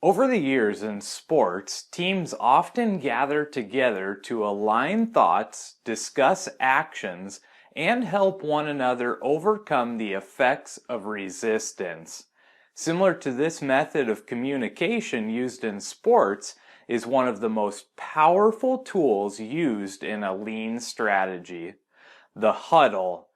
Over the years in sports, teams often gather together to align thoughts, discuss actions, and help one another overcome the effects of resistance. Similar to this method of communication used in sports is one of the most powerful tools used in a lean strategy, the huddle.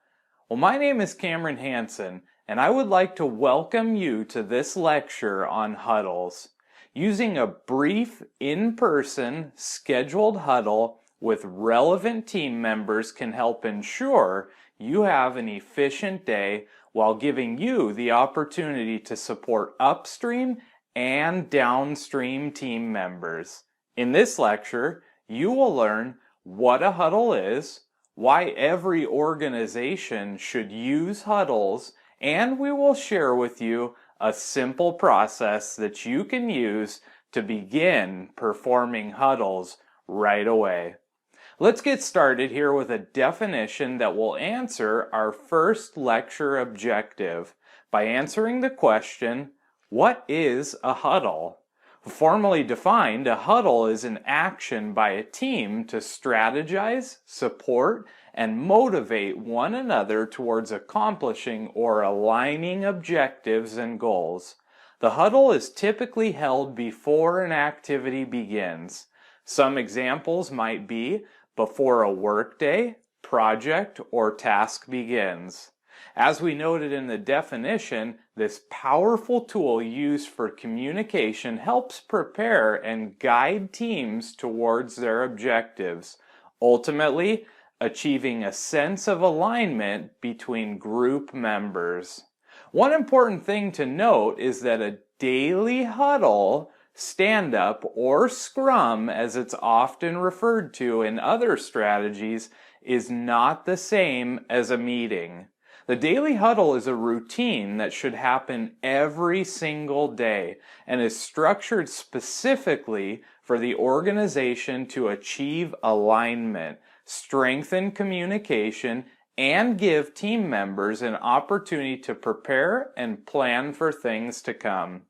Well, my name is Cameron Hansen, and I would like to welcome you to this lecture on huddles. Using a brief, in-person, scheduled huddle with relevant team members can help ensure you have an efficient day while giving you the opportunity to support upstream and downstream team members. In this lecture, you will learn what a huddle is, why every organization should use huddles, and we will share with you a simple process that you can use to begin performing huddles right away. Let's get started here with a definition that will answer our first lecture objective by answering the question, what is a huddle? Formally defined, a huddle is an action by a team to strategize, support, and motivate one another towards accomplishing or aligning objectives and goals. The huddle is typically held before an activity begins. Some examples might be before a workday, project, or task begins. As we noted in the definition, this powerful tool used for communication helps prepare and guide teams towards their objectives, ultimately achieving a sense of alignment between group members. One important thing to note is that a daily huddle, stand-up, or scrum, as it's often referred to in other strategies, is not the same as a meeting. The daily huddle is a routine that should happen every single day and is structured specifically for the organization to achieve alignment, strengthen communication, and give team members an opportunity to prepare and plan for things to come.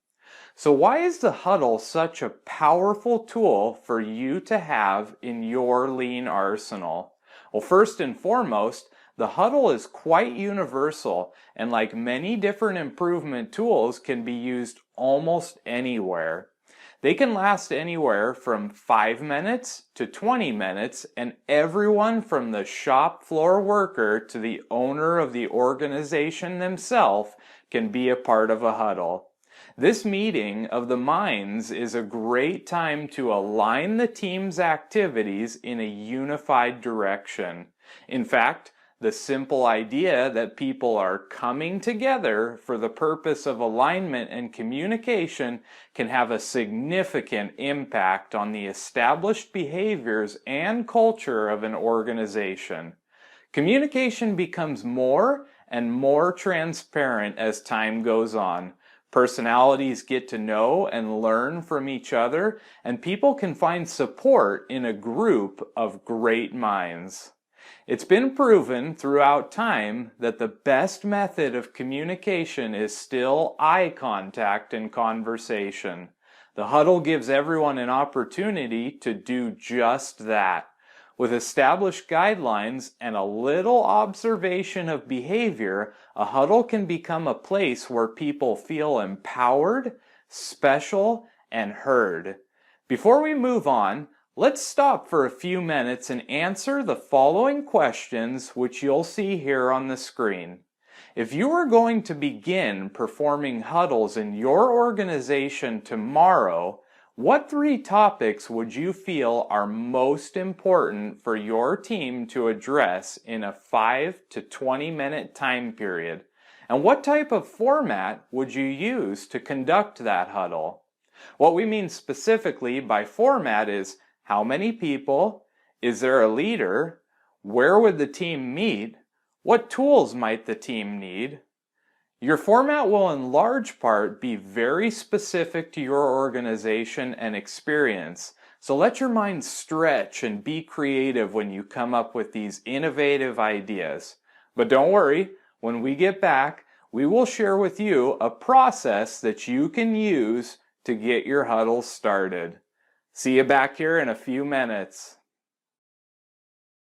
So why is the huddle such a powerful tool for you to have in your lean arsenal? Well, first and foremost, the huddle is quite universal and, like many different improvement tools, can be used almost anywhere. They can last anywhere from 5 minutes to 20 minutes, and everyone from the shop floor worker to the owner of the organization themselves can be a part of a huddle. This meeting of the minds is a great time to align the team's activities in a unified direction. In fact, the simple idea that people are coming together for the purpose of alignment and communication can have a significant impact on the established behaviors and culture of an organization. Communication becomes more and more transparent as time goes on. Personalities get to know and learn from each other, and people can find support in a group of great minds. It's been proven throughout time that the best method of communication is still eye contact and conversation. The huddle gives everyone an opportunity to do just that. With established guidelines and a little observation of behavior, a huddle can become a place where people feel empowered, special, and heard. Before we move on, let's stop for a few minutes and answer the following questions, which you'll see here on the screen. If you are going to begin performing huddles in your organization tomorrow, what 3 topics would you feel are most important for your team to address in a 5 to 20 minute time period? And what type of format would you use to conduct that huddle? What we mean specifically by format is how many people, is there a leader, where would the team meet, what tools might the team need? Your format will in large part be very specific to your organization and experience, so let your mind stretch and be creative when you come up with these innovative ideas. But don't worry, when we get back, we will share with you a process that you can use to get your huddle started. See you back here in a few minutes.